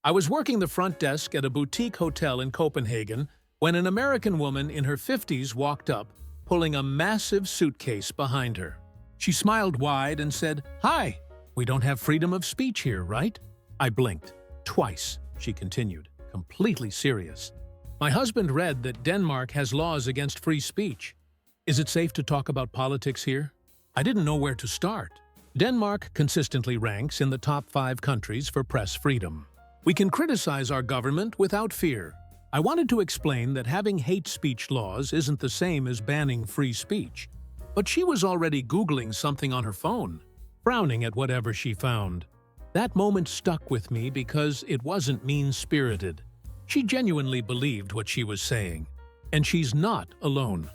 I was working the front desk at a boutique hotel in Copenhagen when an American woman in her 50s walked up, pulling a massive suitcase behind her. She smiled wide and said, "Hi, we don't have freedom of speech here, right?" I blinked. Twice, she continued, completely serious. "My husband read that Denmark has laws against free speech. Is it safe to talk about politics here?" I didn't know where to start. Denmark consistently ranks in the top 5 countries for press freedom. We can criticize our government without fear. I wanted to explain that having hate speech laws isn't the same as banning free speech. But she was already Googling something on her phone, frowning at whatever she found. That moment stuck with me because it wasn't mean-spirited. She genuinely believed what she was saying. And she's not alone.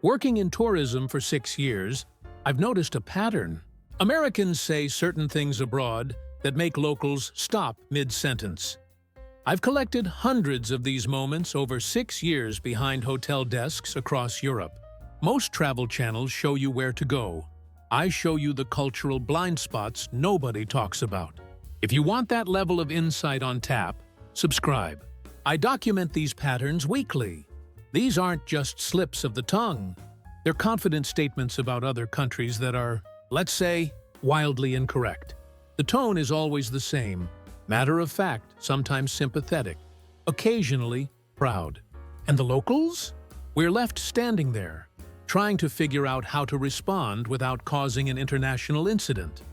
Working in tourism for 6 years, I've noticed a pattern. Americans say certain things abroad that make locals stop mid-sentence. I've collected hundreds of these moments over 6 years behind hotel desks across Europe. Most travel channels show you where to go. I show you the cultural blind spots nobody talks about. If you want that level of insight on tap, subscribe. I document these patterns weekly. These aren't just slips of the tongue. They're confident statements about other countries that are, let's say, wildly incorrect. The tone is always the same, matter of fact, sometimes sympathetic, occasionally proud. And the locals? We're left standing there, trying to figure out how to respond without causing an international incident.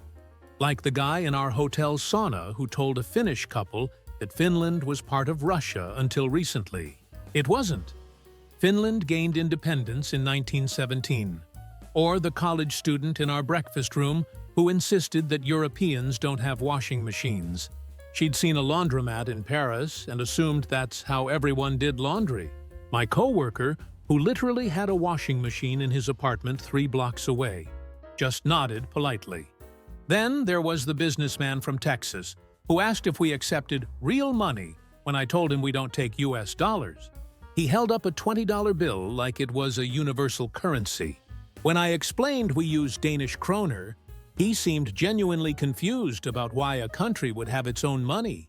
Like the guy in our hotel sauna who told a Finnish couple that Finland was part of Russia until recently. It wasn't. Finland gained independence in 1917. Or the college student in our breakfast room who insisted that Europeans don't have washing machines. She'd seen a laundromat in Paris and assumed that's how everyone did laundry. My coworker, who literally had a washing machine in his apartment 3 blocks away, just nodded politely. Then there was the businessman from Texas, who asked if we accepted real money when I told him we don't take US dollars. He held up a $20 bill like it was a universal currency. When I explained we use Danish kroner, he seemed genuinely confused about why a country would have its own money.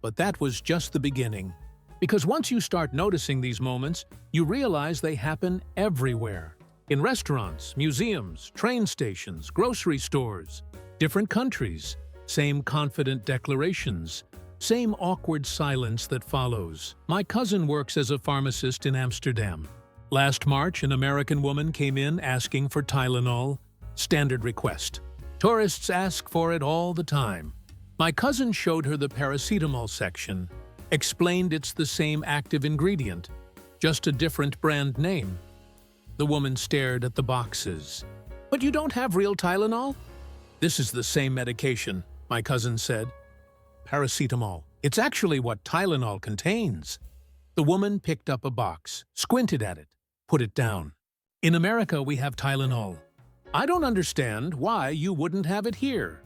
But that was just the beginning. Because once you start noticing these moments, you realize they happen everywhere. In restaurants, museums, train stations, grocery stores, different countries, same confident declarations, same awkward silence that follows. My cousin works as a pharmacist in Amsterdam. Last March, an American woman came in asking for Tylenol. Standard request. Tourists ask for it all the time. My cousin showed her the paracetamol section, explained it's the same active ingredient, just a different brand name. The woman stared at the boxes. "But you don't have real Tylenol?" "This is the same medication," my cousin said. "Paracetamol. It's actually what Tylenol contains." The woman picked up a box, squinted at it, put it down. "In America, we have Tylenol. I don't understand why you wouldn't have it here."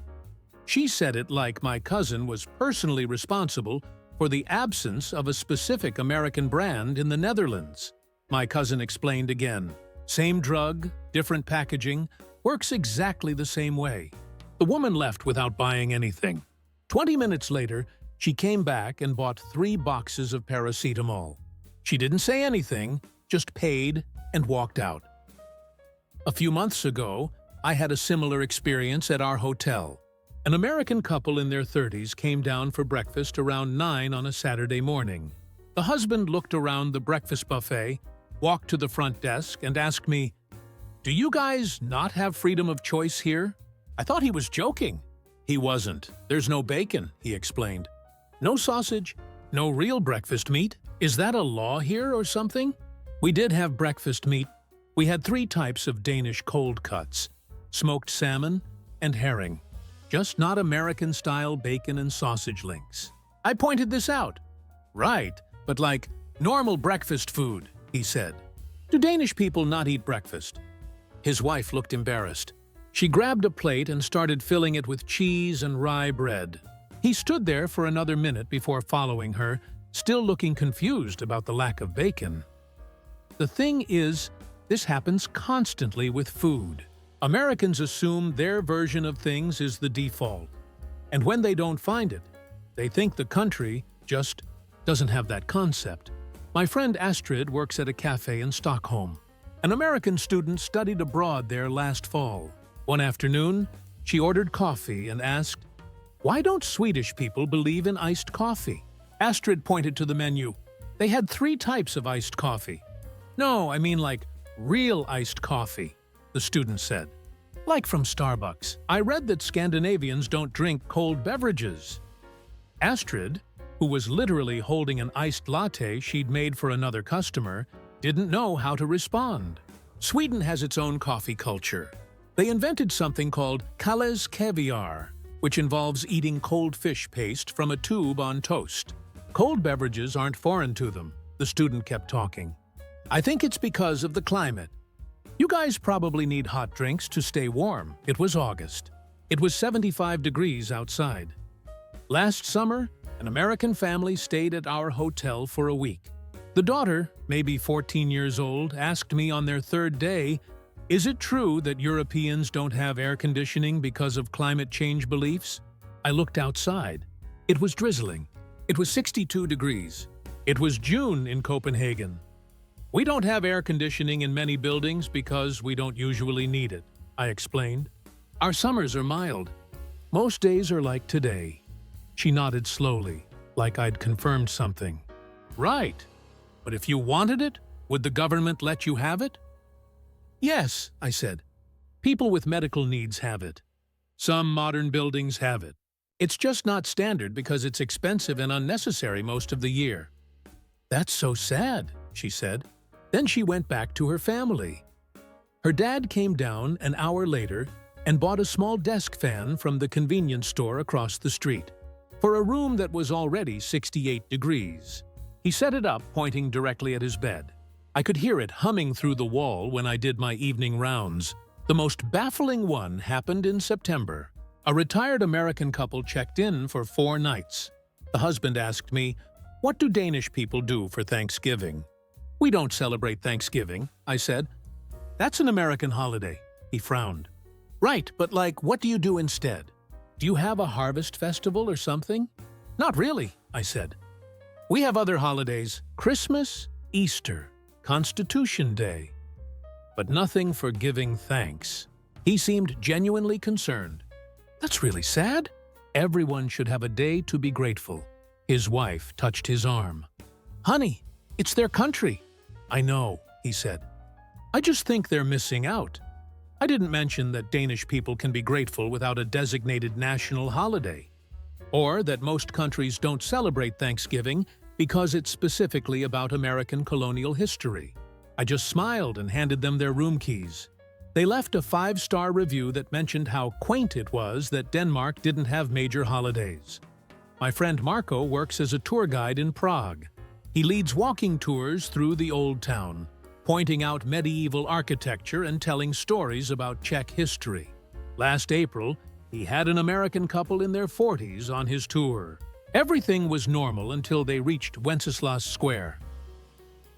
She said it like my cousin was personally responsible for the absence of a specific American brand in the Netherlands. My cousin explained again. Same drug, different packaging, works exactly the same way. The woman left without buying anything. 20 minutes later, she came back and bought 3 boxes of paracetamol. She didn't say anything, just paid and walked out. A few months ago, I had a similar experience at our hotel. An American couple in their 30s came down for breakfast around 9 on a Saturday morning. The husband looked around the breakfast buffet, walked to the front desk, and asked me, "Do you guys not have freedom of choice here?" I thought he was joking. He wasn't. "There's no bacon," he explained. "No sausage, no real breakfast meat. Is that a law here or something?" We did have breakfast meat. We had 3 types of Danish cold cuts, smoked salmon and herring. Just not American-style bacon and sausage links. I pointed this out. "Right, but like normal breakfast food," he said. "Do Danish people not eat breakfast?" His wife looked embarrassed. She grabbed a plate and started filling it with cheese and rye bread. He stood there for another minute before following her, still looking confused about the lack of bacon. The thing is, this happens constantly with food. Americans assume their version of things is the default. And when they don't find it, They think the country just doesn't have that concept. My friend Astrid works at a cafe in Stockholm. An American student studied abroad there last fall. One afternoon, she ordered coffee and asked, "Why don't Swedish people believe in iced coffee?" Astrid pointed to the menu. They had 3 types of iced coffee. "No, I mean like real iced coffee," the student said. "Like from Starbucks. I read that Scandinavians don't drink cold beverages." Astrid, who was literally holding an iced latte she'd made for another customer, didn't know how to respond. Sweden has its own coffee culture. They invented something called Kalles caviar, which involves eating cold fish paste from a tube on toast. Cold beverages aren't foreign to them, the student kept talking. "I think it's because of the climate. You guys probably need hot drinks to stay warm." It was August. It was 75 degrees outside. Last summer, an American family stayed at our hotel for a week. The daughter, maybe 14 years old, asked me on their 3rd day, "Is it true that Europeans don't have air conditioning because of climate change beliefs?" I looked outside. It was drizzling. It was 62 degrees. It was June in Copenhagen. "We don't have air conditioning in many buildings because we don't usually need it," I explained. "Our summers are mild. Most days are like today." She nodded slowly, like I'd confirmed something. "Right. But if you wanted it, would the government let you have it?" "Yes," I said. "People with medical needs have it. Some modern buildings have it. It's just not standard because it's expensive and unnecessary most of the year." "That's so sad," she said. Then she went back to her family. Her dad came down an hour later and bought a small desk fan from the convenience store across the street for a room that was already 68 degrees. He set it up, pointing directly at his bed. I could hear it humming through the wall when I did my evening rounds. The most baffling one happened in September. A retired American couple checked in for 4 nights. The husband asked me, "What do Danish people do for Thanksgiving?" "We don't celebrate Thanksgiving," I said. "That's an American holiday," he frowned. "Right, but like, what do you do instead? Do you have a harvest festival or something?" "Not really," I said. "We have other holidays, Christmas, Easter, Constitution Day, but nothing for giving thanks." He seemed genuinely concerned. "That's really sad. Everyone should have a day to be grateful." His wife touched his arm. "Honey, it's their country." "I know," he said. "I just think they're missing out." I didn't mention that Danish people can be grateful without a designated national holiday, or that most countries don't celebrate Thanksgiving because it's specifically about American colonial history. I just smiled and handed them their room keys. They left a 5-star review that mentioned how quaint it was that Denmark didn't have major holidays. My friend Marco works as a tour guide in Prague. He leads walking tours through the Old Town, pointing out medieval architecture and telling stories about Czech history. Last April, he had an American couple in their 40s on his tour. Everything was normal until they reached Wenceslas Square.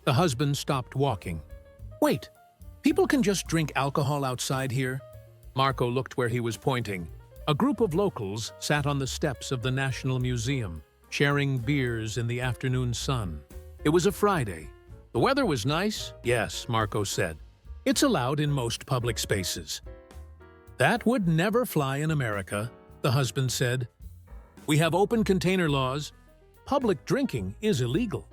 The husband stopped walking. "Wait, people can just drink alcohol outside here?" Marco looked where he was pointing. A group of locals sat on the steps of the National Museum, sharing beers in the afternoon sun. It was a Friday. The weather was nice, yes, Marco said. It's allowed in most public spaces. "That would never fly in America," the husband said. "We have open container laws. Public drinking is illegal."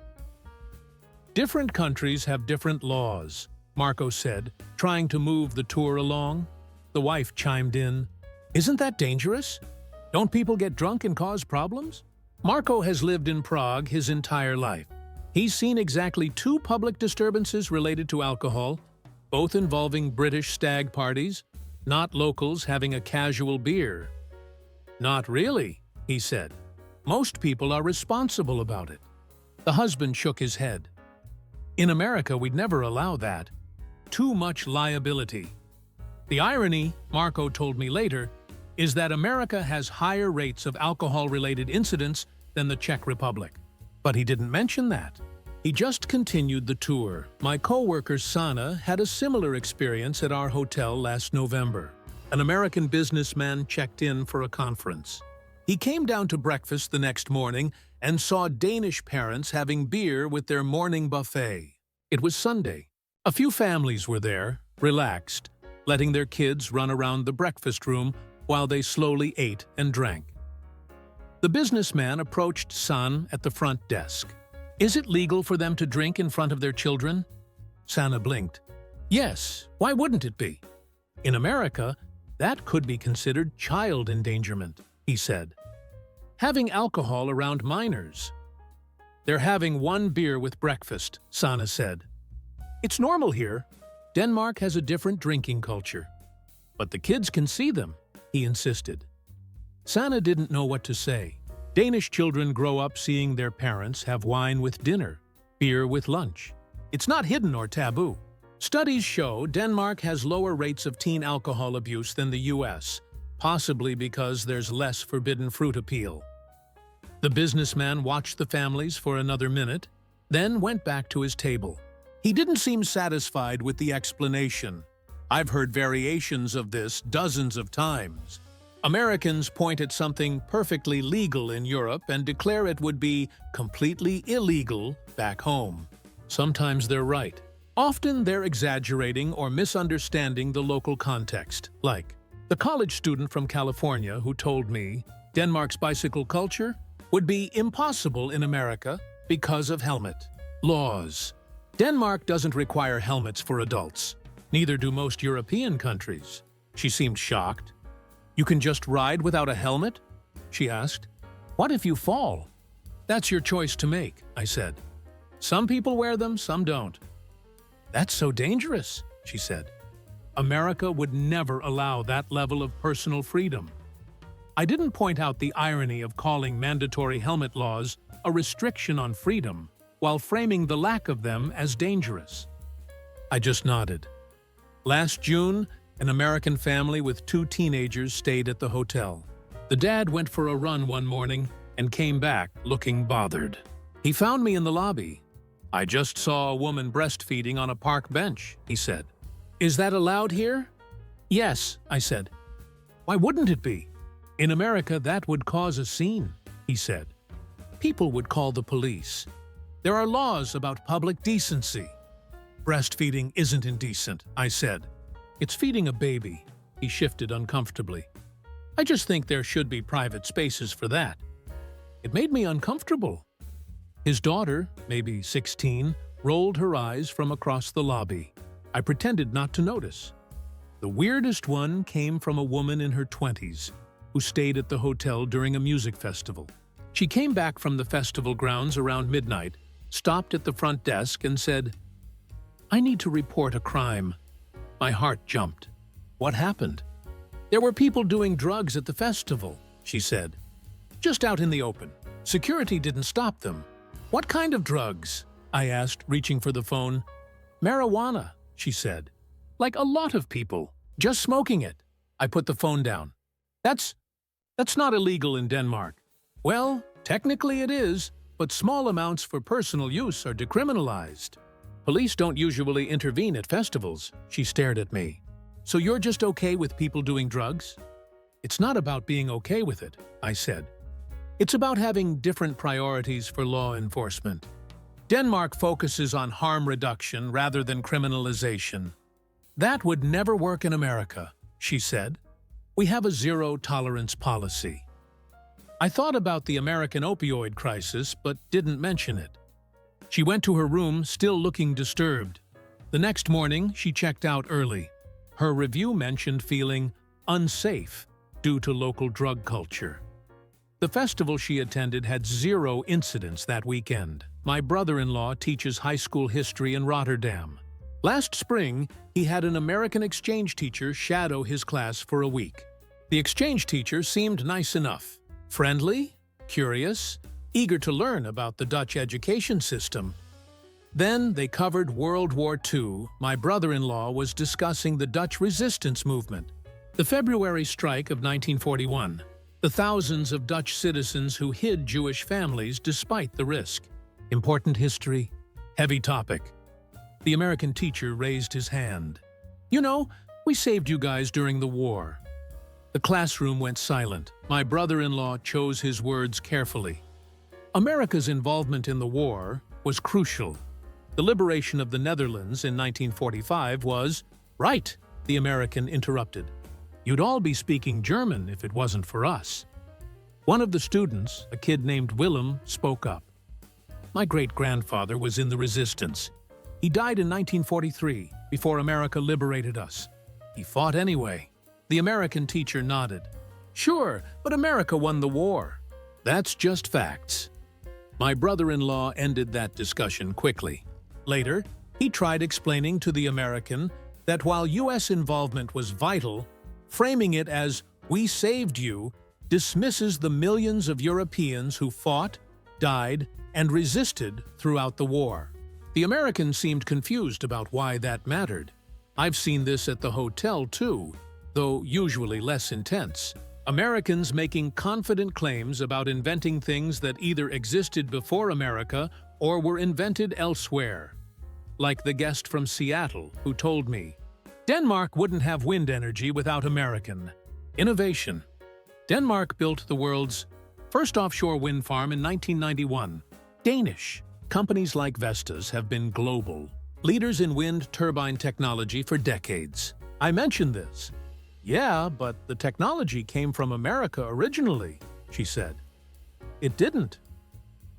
"Different countries have different laws," Marco said, trying to move the tour along. The wife chimed in. "Isn't that dangerous? Don't people get drunk and cause problems?" Marco has lived in Prague his entire life. He's seen exactly 2 public disturbances related to alcohol, both involving British stag parties, not locals having a casual beer. "Not really," he said. "Most people are responsible about it." The husband shook his head. "In America, we'd never allow that. Too much liability." The irony, Marco told me later, is that America has higher rates of alcohol-related incidents than the Czech Republic. But he didn't mention that. He just continued the tour. My coworker Sana had a similar experience at our hotel last November. An American businessman checked in for a conference. He came down to breakfast the next morning and saw Danish parents having beer with their morning buffet. It was Sunday. A few families were there, relaxed, letting their kids run around the breakfast room while they slowly ate and drank. The businessman approached San at the front desk. "Is it legal for them to drink in front of their children?" Sana blinked. "Yes, why wouldn't it be? In America, that could be considered child endangerment," he said. "Having alcohol around minors." "They're having one beer with breakfast," Sana said. "It's normal here. Denmark has a different drinking culture." "But the kids can see them," he insisted. Sana didn't know what to say. Danish children grow up seeing their parents have wine with dinner, beer with lunch. It's not hidden or taboo. Studies show Denmark has lower rates of teen alcohol abuse than the US, possibly because there's less forbidden fruit appeal. The businessman watched the families for another minute, then went back to his table. He didn't seem satisfied with the explanation. "I've heard variations of this dozens of times. Americans point at something perfectly legal in Europe and declare it would be completely illegal back home. Sometimes they're right. Often they're exaggerating or misunderstanding the local context, like the college student from California who told me Denmark's bicycle culture would be impossible in America because of helmet laws. Denmark doesn't require helmets for adults. Neither do most European countries." She seemed shocked. "You can just ride without a helmet?" she asked. "What if you fall?" "That's your choice to make," I said. "Some people wear them, some don't." "That's so dangerous," she said. "America would never allow that level of personal freedom." I didn't point out the irony of calling mandatory helmet laws a restriction on freedom while framing the lack of them as dangerous. I just nodded. Last June, an American family with 2 teenagers stayed at the hotel. The dad went for a run one morning and came back looking bothered. He found me in the lobby. "I just saw a woman breastfeeding on a park bench," he said. "Is that allowed here?" "Yes," I said. "Why wouldn't it be? In America, that would cause a scene," he said. "People would call the police. There are laws about public decency." "Breastfeeding isn't indecent," I said. "It's feeding a baby." He shifted uncomfortably. "I just think there should be private spaces for that." It made me uncomfortable. His daughter, maybe 16, rolled her eyes from across the lobby. I pretended not to notice. The weirdest one came from a woman in her 20s who stayed at the hotel during a music festival. She came back from the festival grounds around midnight, stopped at the front desk and said, "I need to report a crime." My heart jumped. "What happened?" "There were people doing drugs at the festival," she said. "Just out in the open. Security didn't stop them." "What kind of drugs?" I asked, reaching for the phone. "Marijuana," she said. "Like a lot of people. Just smoking it." I put the phone down. That's not illegal in Denmark." "Well, technically it is, but small amounts for personal use are decriminalized. Police don't usually intervene at festivals." She stared at me. "So you're just okay with people doing drugs?" "It's not about being okay with it," I said. "It's about having different priorities for law enforcement. Denmark focuses on harm reduction rather than criminalization." "That would never work in America," she said. "We have a zero-tolerance policy." I thought about the American opioid crisis, but didn't mention it. She went to her room, still looking disturbed. The next morning, she checked out early. Her review mentioned feeling unsafe due to local drug culture. The festival she attended had 0 incidents that weekend. My brother-in-law teaches high school history in Rotterdam. Last spring, he had an American exchange teacher shadow his class for a week. The exchange teacher seemed nice enough, friendly, curious, eager to learn about the Dutch education system. Then they covered World War II. My brother-in-law was discussing the Dutch resistance movement, the February strike of 1941, the thousands of Dutch citizens who hid Jewish families despite the risk. Important history, heavy topic. The American teacher raised his hand. "You know, we saved you guys during the war." The classroom went silent. My brother-in-law chose his words carefully. America's involvement in the war was crucial. The liberation of the Netherlands in 1945 was right, the American interrupted. You'd all be speaking German if it wasn't for us. One of the students, a kid named Willem, spoke up. My great-grandfather was in the resistance. He died in 1943, before America liberated us. He fought anyway. The American teacher nodded. Sure, but America won the war. That's just facts. My brother-in-law ended that discussion quickly. Later, he tried explaining to the American that while U.S. involvement was vital, framing it as "we saved you" dismisses the millions of Europeans who fought, died, and resisted throughout the war. The American seemed confused about why that mattered. I've seen this at the hotel too, though usually less intense. Americans making confident claims about inventing things that either existed before America or were invented elsewhere. Like the guest from Seattle who told me, Denmark wouldn't have wind energy without American innovation. Denmark built the world's first offshore wind farm in 1991. Danish. Companies like Vestas have been global, leaders in wind turbine technology for decades. I mentioned this. Yeah, but the technology came from America originally, she said. It didn't.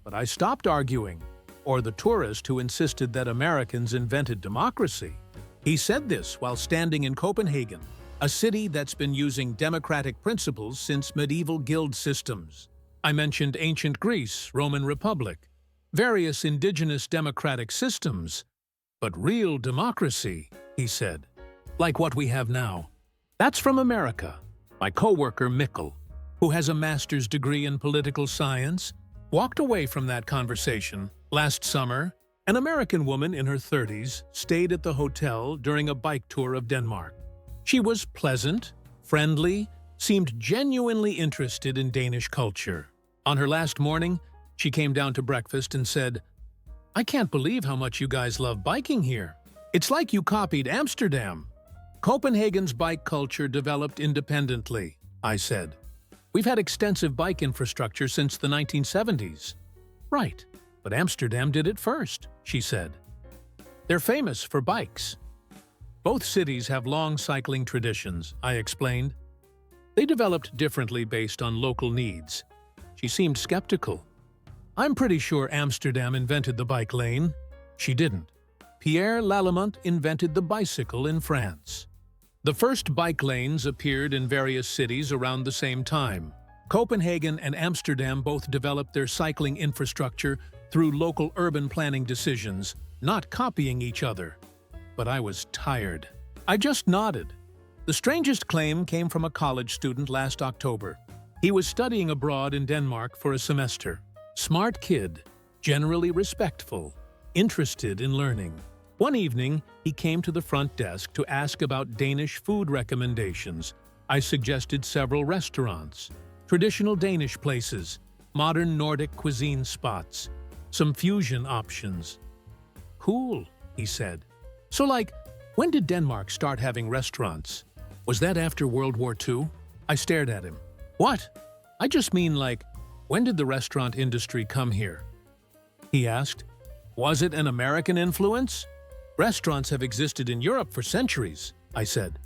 But I stopped arguing, or the tourist who insisted that Americans invented democracy. He said this while standing in Copenhagen, a city that's been using democratic principles since medieval guild systems. I mentioned ancient Greece, Roman Republic, various indigenous democratic systems. But real democracy, he said, like what we have now, that's from America. My coworker Mikkel, who has a master's degree in political science, walked away from that conversation. Last summer, an American woman in her 30s stayed at the hotel during a bike tour of Denmark. She was pleasant, friendly, seemed genuinely interested in Danish culture. On her last morning, she came down to breakfast and said, I can't believe how much you guys love biking here. It's like you copied Amsterdam. Copenhagen's bike culture developed independently, I said. We've had extensive bike infrastructure since the 1970s. Right, but Amsterdam did it first, she said. They're famous for bikes. Both cities have long cycling traditions, I explained. They developed differently based on local needs. She seemed skeptical. I'm pretty sure Amsterdam invented the bike lane. She didn't. Pierre Lallemant invented the bicycle in France. The first bike lanes appeared in various cities around the same time. Copenhagen and Amsterdam both developed their cycling infrastructure through local urban planning decisions, not copying each other. But I was tired. I just nodded. The strangest claim came from a college student last October. He was studying abroad in Denmark for a semester. Smart kid, generally respectful, interested in learning. One evening, he came to the front desk to ask about Danish food recommendations. I suggested several restaurants, traditional Danish places, modern Nordic cuisine spots, some fusion options. Cool, he said. So when did Denmark start having restaurants? Was that after World War II? I stared at him. What? I just mean when did the restaurant industry come here? He asked. Was it an American influence? Restaurants have existed in Europe for centuries, I said.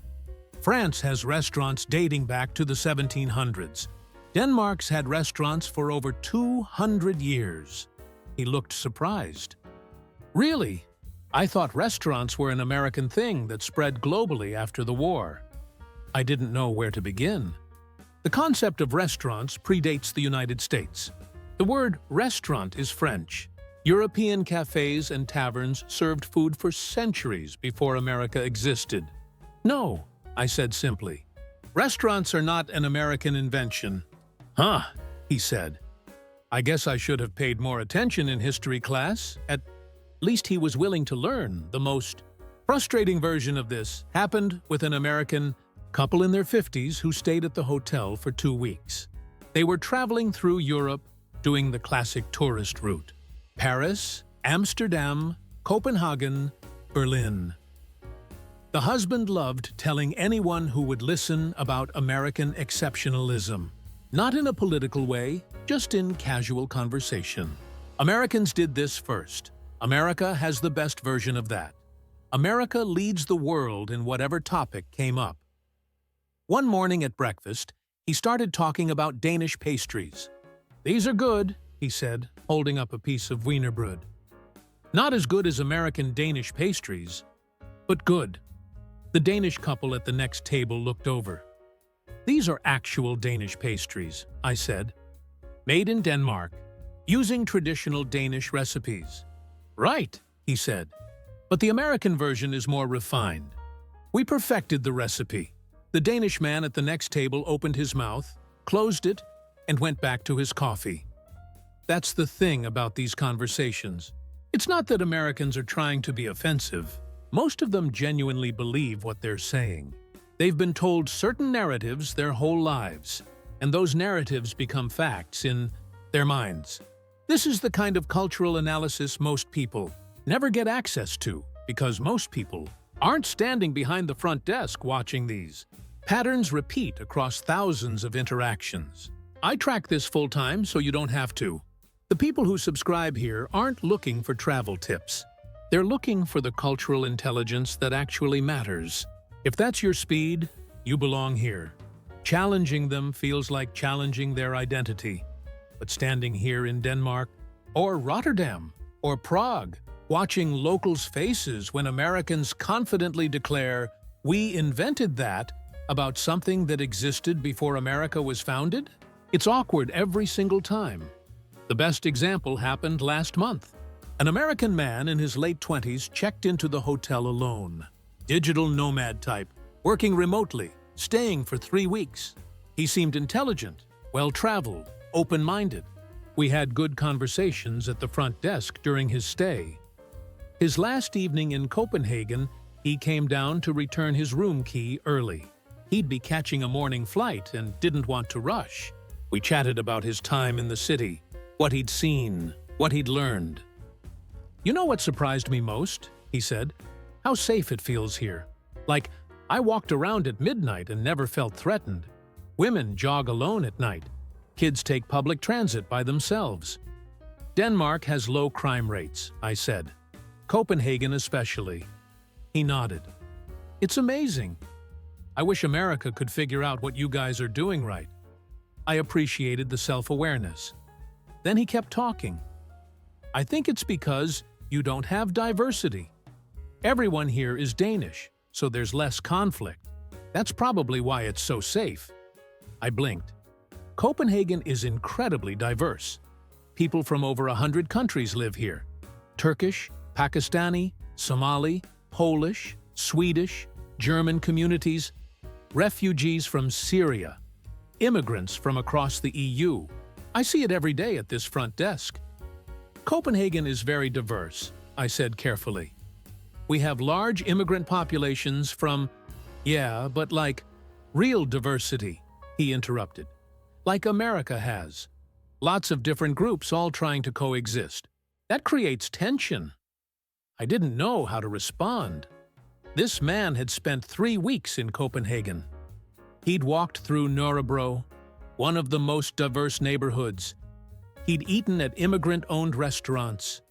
France has restaurants dating back to the 1700s. Denmark's had restaurants for over 200 years. He looked surprised. Really? I thought restaurants were an American thing that spread globally after the war. I didn't know where to begin. The concept of restaurants predates the United States. The word restaurant is French. European cafes and taverns served food for centuries before America existed. No, I said simply. Restaurants are not an American invention. Huh, he said. I guess I should have paid more attention in history class. At least he was willing to learn. The most frustrating version of this happened with an American couple in their 50s who stayed at the hotel for 2 weeks. They were traveling through Europe, doing the classic tourist route. Paris, Amsterdam, Copenhagen, Berlin. The husband loved telling anyone who would listen about American exceptionalism. Not in a political way, just in casual conversation. Americans did this first. America has the best version of that. America leads the world in whatever topic came up. One morning at breakfast, he started talking about Danish pastries. "These are good," he said, holding up a piece of wienerbröd. "Not as good as American Danish pastries, but good." The Danish couple at the next table looked over. "These are actual Danish pastries," I said. "Made in Denmark, using traditional Danish recipes." "Right," he said. "But the American version is more refined. We perfected the recipe." The Danish man at the next table opened his mouth, closed it, and went back to his coffee. That's the thing about these conversations. It's not that Americans are trying to be offensive. Most of them genuinely believe what they're saying. They've been told certain narratives their whole lives, and those narratives become facts in their minds. This is the kind of cultural analysis most people never get access to, because most people aren't standing behind the front desk watching these. Patterns repeat across thousands of interactions. I track this full-time so you don't have to. The people who subscribe here aren't looking for travel tips. They're looking for the cultural intelligence that actually matters. If that's your speed, you belong here. Challenging them feels like challenging their identity. But standing here in Denmark, or Rotterdam, or Prague, watching locals' faces when Americans confidently declare, "We invented that," about something that existed before America was founded? It's awkward every single time. The best example happened last month. An American man in his late 20s checked into the hotel alone. Digital nomad type, working remotely, staying for 3 weeks. He seemed intelligent, well-traveled, open-minded. We had good conversations at the front desk during his stay. His last evening in Copenhagen, he came down to return his room key early. He'd be catching a morning flight and didn't want to rush. We chatted about his time in the city, what he'd seen, what he'd learned. "You know what surprised me most?" he said. "How safe it feels here. Like, I walked around at midnight and never felt threatened. Women jog alone at night. Kids take public transit by themselves. Denmark has low crime rates," I said. "Copenhagen especially." He nodded. "It's amazing. I wish America could figure out what you guys are doing right." I appreciated the self-awareness. Then he kept talking. "I think it's because you don't have diversity. Everyone here is Danish, so there's less conflict. That's probably why it's so safe." I blinked. Copenhagen is incredibly diverse. People from over 100 countries live here. Turkish, Pakistani, Somali, Polish, Swedish, German communities, refugees from Syria, immigrants from across the EU. I see it every day at this front desk. "Copenhagen is very diverse," I said carefully. "We have large immigrant populations from—" "Yeah, but like real diversity," he interrupted. "Like America has. Lots of different groups all trying to coexist. That creates tension." I didn't know how to respond. This man had spent 3 weeks in Copenhagen. He'd walked through Nørrebro, one of the most diverse neighborhoods. He'd eaten at immigrant-owned restaurants.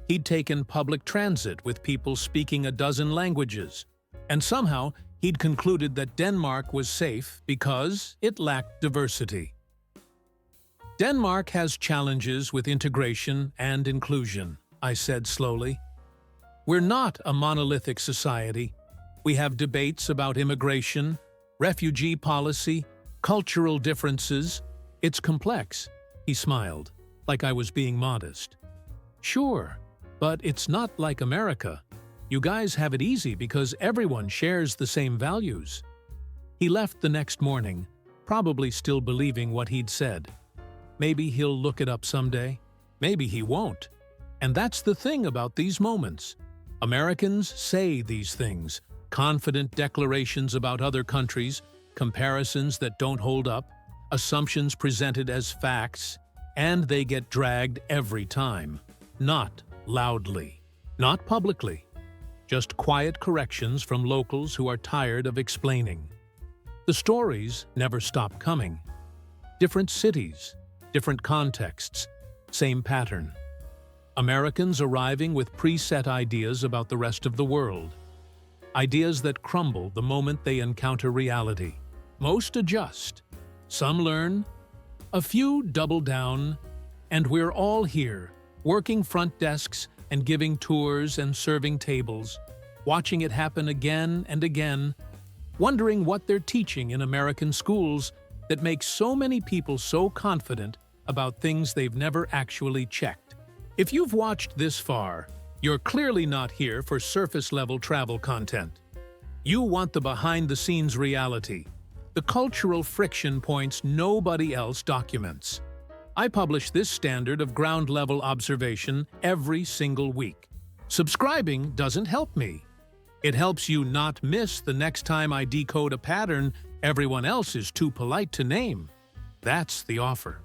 He'd taken public transit with people speaking a dozen languages. And somehow, he'd concluded that Denmark was safe because it lacked diversity. "Denmark has challenges with integration and inclusion," I said slowly. "We're not a monolithic society. We have debates about immigration, refugee policy, cultural differences. It's complex." He smiled, like I was being modest. "Sure, but it's not like America. You guys have it easy because everyone shares the same values." He left the next morning, probably still believing what he'd said. Maybe he'll look it up someday. Maybe he won't. And that's the thing about these moments. Americans say these things, confident declarations about other countries, comparisons that don't hold up, assumptions presented as facts, and they get dragged every time. Not loudly, not publicly, just quiet corrections from locals who are tired of explaining. The stories never stop coming. Different cities, different contexts, same pattern. Americans arriving with preset ideas about the rest of the world. Ideas that crumble the moment they encounter reality. Most adjust. Some learn. A few double down. And we're all here, working front desks and giving tours and serving tables, watching it happen again and again, wondering what they're teaching in American schools that makes so many people so confident about things they've never actually checked. If you've watched this far, you're clearly not here for surface-level travel content. You want the behind-the-scenes reality, the cultural friction points nobody else documents. I publish this standard of ground-level observation every single week. Subscribing doesn't help me. It helps you not miss the next time I decode a pattern everyone else is too polite to name. That's the offer.